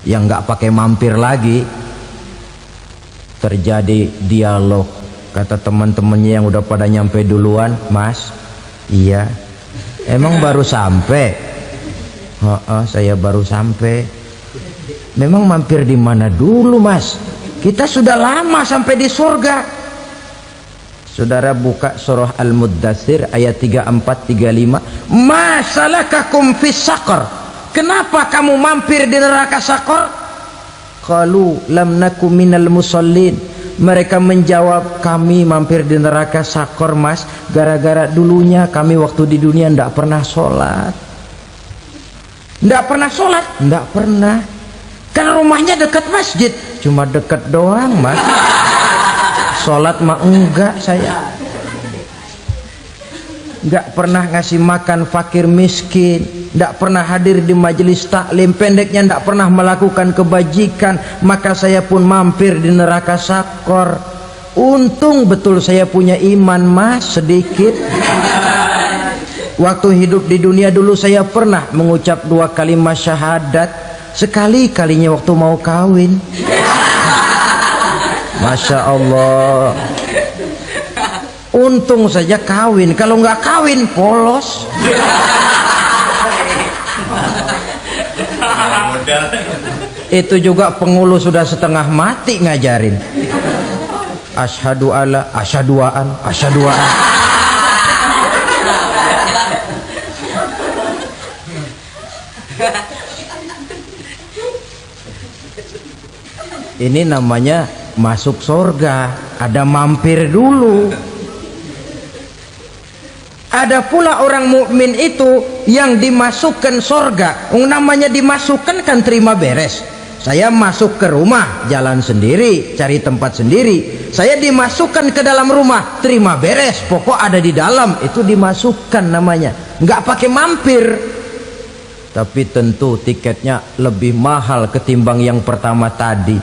Speaker 1: yang nggak pakai mampir lagi. Terjadi dialog. Kata teman-temannya yang udah pada nyampe duluan, "Mas, iya, emang baru sampai?" "Oh, saya baru sampai." "Memang mampir di mana dulu, Mas? Kita sudah lama sampai di surga." Saudara buka surah Al-Muddatsir ayat 34-35. "Masalakakum fis saqar?" Kenapa kamu mampir di neraka Saqar? Qalu lam naku minal musallin. Mereka menjawab, kami mampir di neraka Saqar, Mas, gara-gara dulunya kami waktu di dunia ndak pernah sholat. Ndak pernah sholat? Ndak pernah. Kan rumahnya dekat masjid. Cuma dekat doang, Mas. Sholat mah enggak saya. Enggak pernah ngasih makan fakir miskin, enggak pernah hadir di majelis taklim, pendeknya enggak pernah melakukan kebajikan, maka saya pun mampir di neraka Saqar. Untung betul saya punya iman, Mas, sedikit. Waktu hidup di dunia dulu saya pernah mengucap 2 kalimat syahadat, sekali-kalinya waktu mau kawin. Masya Allah. Untung saja kawin, kalau nggak kawin polos. Itu juga pengulu sudah setengah mati ngajarin. Asyhadu alla, asyaduaan, asyaduaan. Ini namanya masuk surga, ada mampir dulu. Ada pula orang mukmin itu yang dimasukkan surga. Namanya dimasukkan kan terima beres. Saya masuk ke rumah, jalan sendiri, cari tempat sendiri. Saya dimasukkan ke dalam rumah, terima beres, pokok ada di dalam, itu dimasukkan namanya. Nggak pakai mampir. Tapi tentu tiketnya lebih mahal ketimbang yang pertama tadi.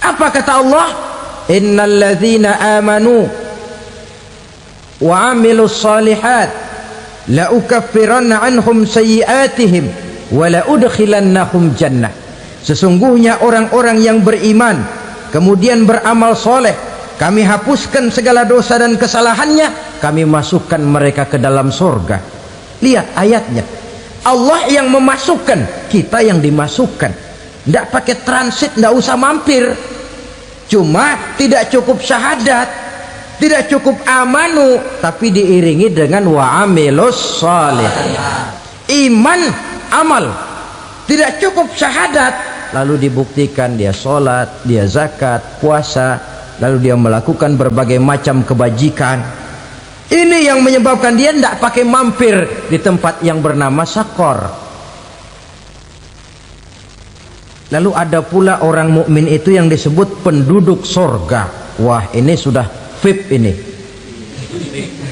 Speaker 1: Apa kata Allah? Innal ladzina amanu wa amilus salihat la ukaffiranna anhum sayyi'atihim wa la udkhilannahum jannah. Sesungguhnya orang-orang yang beriman kemudian beramal soleh, kami hapuskan segala dosa dan kesalahannya, kami masukkan mereka ke dalam surga. Lihat ayatnya, Allah yang memasukkan, kita yang dimasukkan. Tidak pakai transit, tidak usah mampir. Cuma tidak cukup syahadat, tidak cukup amanu, tapi diiringi dengan wa amilus salih. Iman, amal. Tidak cukup syahadat, lalu dibuktikan dia sholat, dia zakat, puasa, lalu dia melakukan berbagai macam kebajikan. Ini yang menyebabkan dia tidak pakai mampir di tempat yang bernama Saqar. Lalu ada pula orang mukmin itu yang disebut penduduk surga. Wah, ini sudah VIP ini.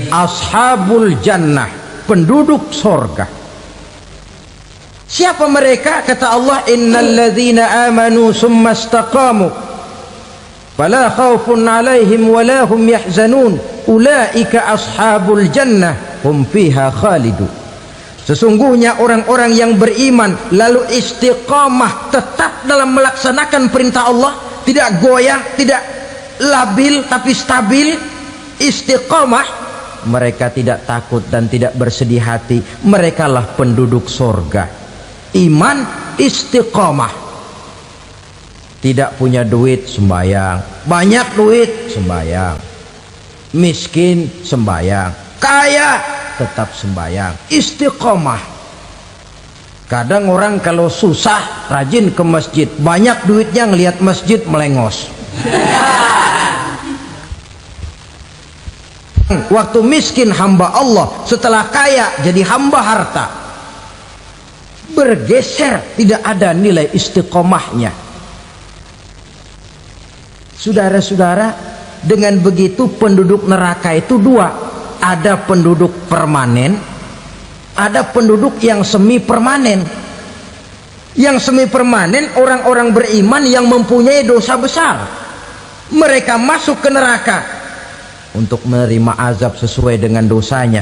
Speaker 1: Ashabul jannah, penduduk surga. Siapa mereka? Kata Allah, innal ladzina amanu summa istaqamu fala khaufun alaihim wala hum yahzanun ulaika ashabul jannah hum fiha khalidun. Sesungguhnya orang-orang yang beriman lalu istiqamah, tetap dalam melaksanakan perintah Allah, tidak goyah, tidak labil tapi stabil, istiqamah, mereka tidak takut dan tidak bersedih hati. Merekalah penduduk surga. Iman, istiqamah. Tidak punya duit, sembayang. Banyak duit, sembayang. Miskin, sembayang. Kaya, tetap sembahyang. Istiqomah. Kadang orang kalau susah rajin ke masjid, banyak duitnya ngelihat masjid melengos. Waktu miskin hamba Allah, setelah kaya jadi hamba harta. Bergeser, tidak ada nilai istiqomahnya. Saudara-saudara, dengan begitu penduduk neraka itu dua. Ada penduduk permanen, ada penduduk yang semi permanen. Yang semi permanen orang-orang beriman yang mempunyai dosa besar. Mereka masuk ke neraka untuk menerima azab sesuai dengan dosanya.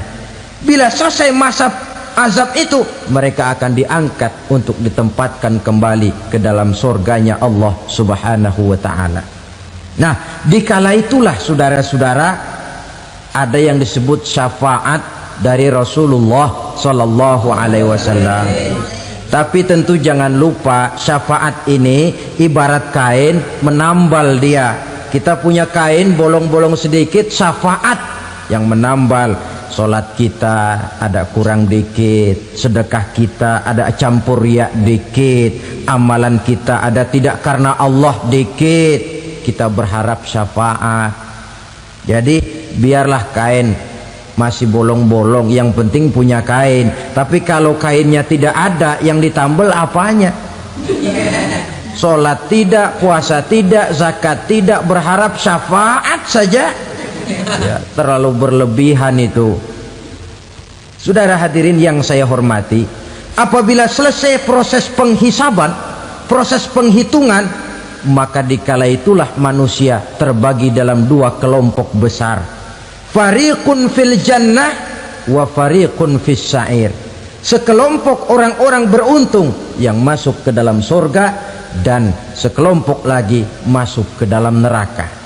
Speaker 1: Bila selesai masa azab itu, mereka akan diangkat untuk ditempatkan kembali ke dalam surganya Allah Subhanahu wa ta'ala. Nah, dikala itulah saudara-saudara, ada yang disebut syafaat dari Rasulullah Sallallahu Alaihi Wasallam. Tapi tentu jangan lupa, syafaat ini ibarat kain menambal dia. Kita punya kain bolong-bolong sedikit, syafaat yang menambal. Solat kita ada kurang dikit, sedekah kita ada campur riak dikit, amalan kita ada tidak karena Allah dikit, kita berharap syafaat. Jadi biarlah kain masih bolong-bolong, yang penting punya kain. Tapi kalau kainnya tidak ada, yang ditambal apanya? Solat tidak, puasa tidak, zakat tidak, berharap syafaat saja. Ya, terlalu berlebihan itu. Saudara hadirin yang saya hormati, apabila selesai proses penghisaban, proses penghitungan, maka dikala itulah manusia terbagi dalam dua kelompok besar. Fariqun fil jannah wa fariqun fis sa'ir. Sekelompok orang-orang beruntung yang masuk ke dalam surga, dan sekelompok lagi masuk ke dalam neraka.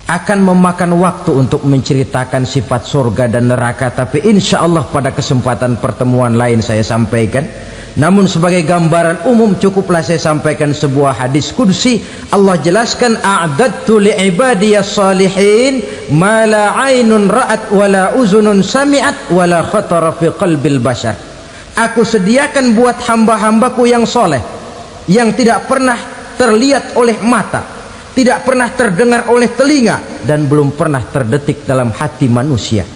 Speaker 1: Akan memakan waktu untuk menceritakan sifat surga dan neraka, tapi insya Allah pada kesempatan pertemuan lain saya sampaikan. Namun sebagai gambaran umum cukuplah saya sampaikan sebuah hadis qudsi. Allah jelaskan, a'dadtu li'ibadiyas salihin ma la aynun ra'at wa la uzunun sami'at wa la khatara fi qalbil bashar. Aku sediakan buat hamba-hambaku yang soleh, yang tidak pernah terlihat oleh mata, tidak pernah terdengar oleh telinga, dan belum pernah terdetik dalam hati manusia.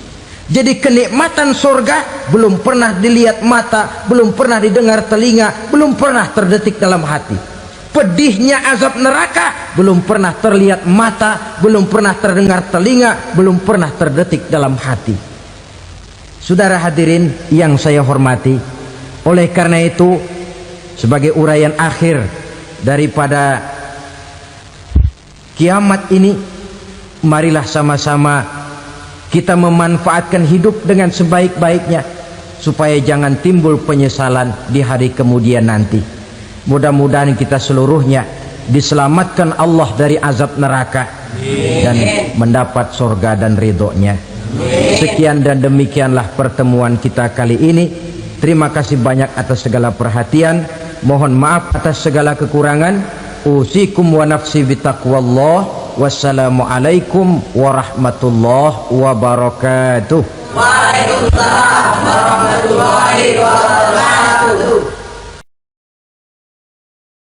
Speaker 1: Jadi kenikmatan surga belum pernah dilihat mata, belum pernah didengar telinga, belum pernah terdetik dalam hati. Pedihnya azab neraka belum pernah terlihat mata, belum pernah terdengar telinga, belum pernah terdetik dalam hati. Saudara hadirin yang saya hormati, oleh karena itu sebagai uraian akhir daripada kiamat ini, marilah sama-sama kita memanfaatkan hidup dengan sebaik-baiknya, supaya jangan timbul penyesalan di hari kemudian nanti. Mudah-mudahan kita seluruhnya diselamatkan Allah dari azab neraka dan mendapat surga dan ridhonya. Sekian dan demikianlah pertemuan kita kali ini. Terima kasih banyak atas segala perhatian. Mohon maaf atas segala kekurangan. Usikum wa nafsi bitaqwallah. Wassalamualaikum warahmatullahi wabarakatuh.
Speaker 2: Waalaikumsalam warahmatullahi wabarakatuh.